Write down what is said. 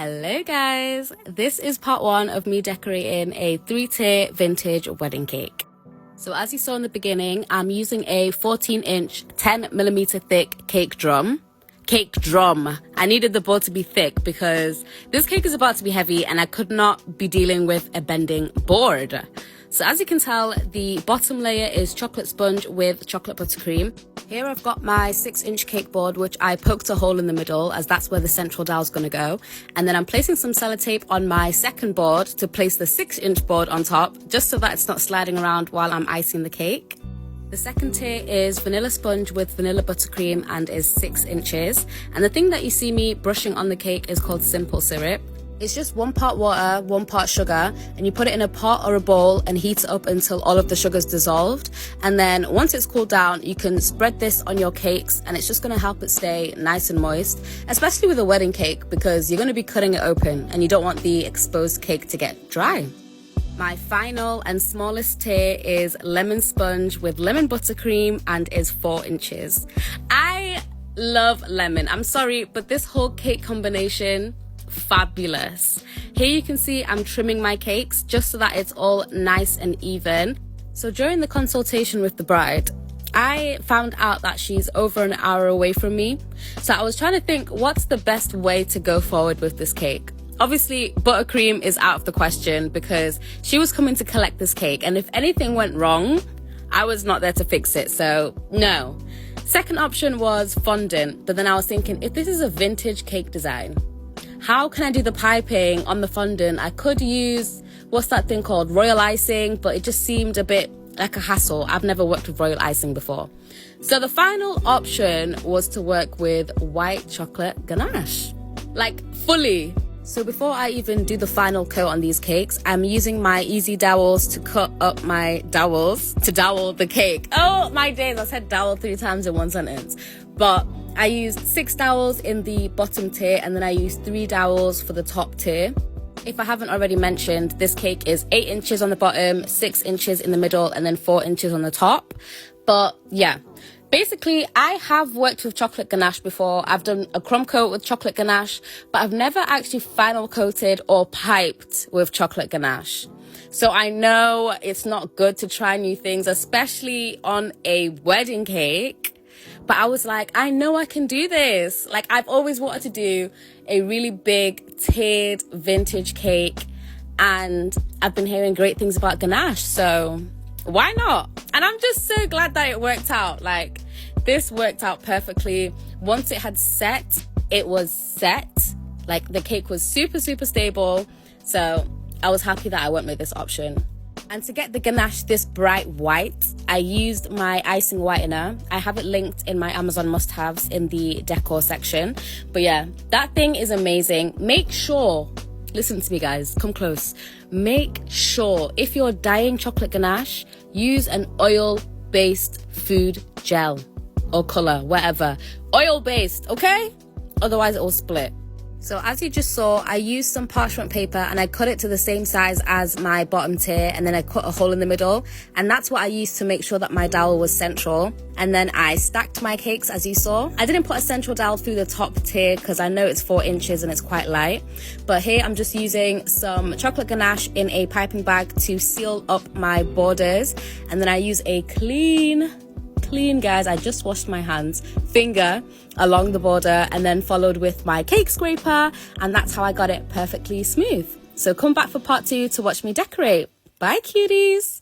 Hello guys, this is part one of me decorating a 3-tier vintage wedding cake. So as you saw in the beginning, I'm using a 14-inch 10mm thick cake drum. I needed the board to be thick because this cake is about to be heavy and I could not be dealing with a bending board. So as you can tell, the bottom layer is chocolate sponge with chocolate buttercream. Here I've got my 6-inch cake board, which I poked a hole in the middle as that's where the central dowel is going to go. And then I'm placing some sellotape on my second board to place the 6-inch board on top, just so that it's not sliding around while I'm icing the cake. The second tier is vanilla sponge with vanilla buttercream and is 6 inches. And the thing that you see me brushing on the cake is called simple syrup. It's just 1 part water, 1 part sugar, and you put it in a pot or a bowl and heat it up until all of the sugar's dissolved. And then once it's cooled down, you can spread this on your cakes and it's just going to help it stay nice and moist, especially with a wedding cake because you're going to be cutting it open and you don't want the exposed cake to get dry. My final and smallest tier is lemon sponge with lemon buttercream and is 4 inches. I love lemon. I'm sorry, but this whole cake combination, fabulous. Here you can see I'm trimming my cakes just so that it's all nice and even. So during the consultation with the bride, I found out that she's over an hour away from me. So I was trying to think, what's the best way to go forward with this cake? Obviously, buttercream is out of the question because she was coming to collect this cake, and if anything went wrong, I was not there to fix it, so no. Second option was fondant, but then I was thinking, if this is a vintage cake design, how can I do the piping on the fondant? I could use, what's that thing called? Royal icing, but it just seemed a bit like a hassle. I've never worked with royal icing before. So the final option was to work with white chocolate ganache. Like, fully. So before I even do the final coat on these cakes, I'm using my easy dowels to cut up my dowels to dowel the cake. Oh my days, I said dowel 3 times in one sentence. But I used 6 dowels in the bottom tier and then I used 3 dowels for the top tier. If I haven't already mentioned, this cake is 8 inches on the bottom, 6 inches in the middle, and then 4 inches on the top. But yeah, basically I have worked with chocolate ganache before. I've done a crumb coat with chocolate ganache, but I've never actually final coated or piped with chocolate ganache. So I know it's not good to try new things, especially on a wedding cake. But I was like, I know I can do this. Like, I've always wanted to do a really big tiered vintage cake. And I've been hearing great things about ganache. So why not? And I'm just so glad that it worked out. Like, this worked out perfectly. Once it had set, it was set. Like, the cake was super, super stable. So I was happy that I went with this option. And to get the ganache this bright white, I used my icing whitener. I have it linked in my Amazon must-haves in the decor section. But yeah, that thing is amazing. Make sure, listen to me guys, come close. Make sure if you're dyeing chocolate ganache, use an oil-based food gel or color, whatever. Oil-based, okay? Otherwise it will split. So as you just saw, I used some parchment paper and I cut it to the same size as my bottom tier, and then I cut a hole in the middle, and that's what I used to make sure that my dowel was central. And then I stacked my cakes as you saw. I didn't put a central dowel through the top tier because I know it's 4 inches and it's quite light. But here I'm just using some chocolate ganache in a piping bag to seal up my borders, and then I use a clean guys, I just washed my hands, finger along the border and then followed with my cake scraper, and that's how I got it perfectly smooth. So come back for part 2 to watch me decorate. Bye cuties.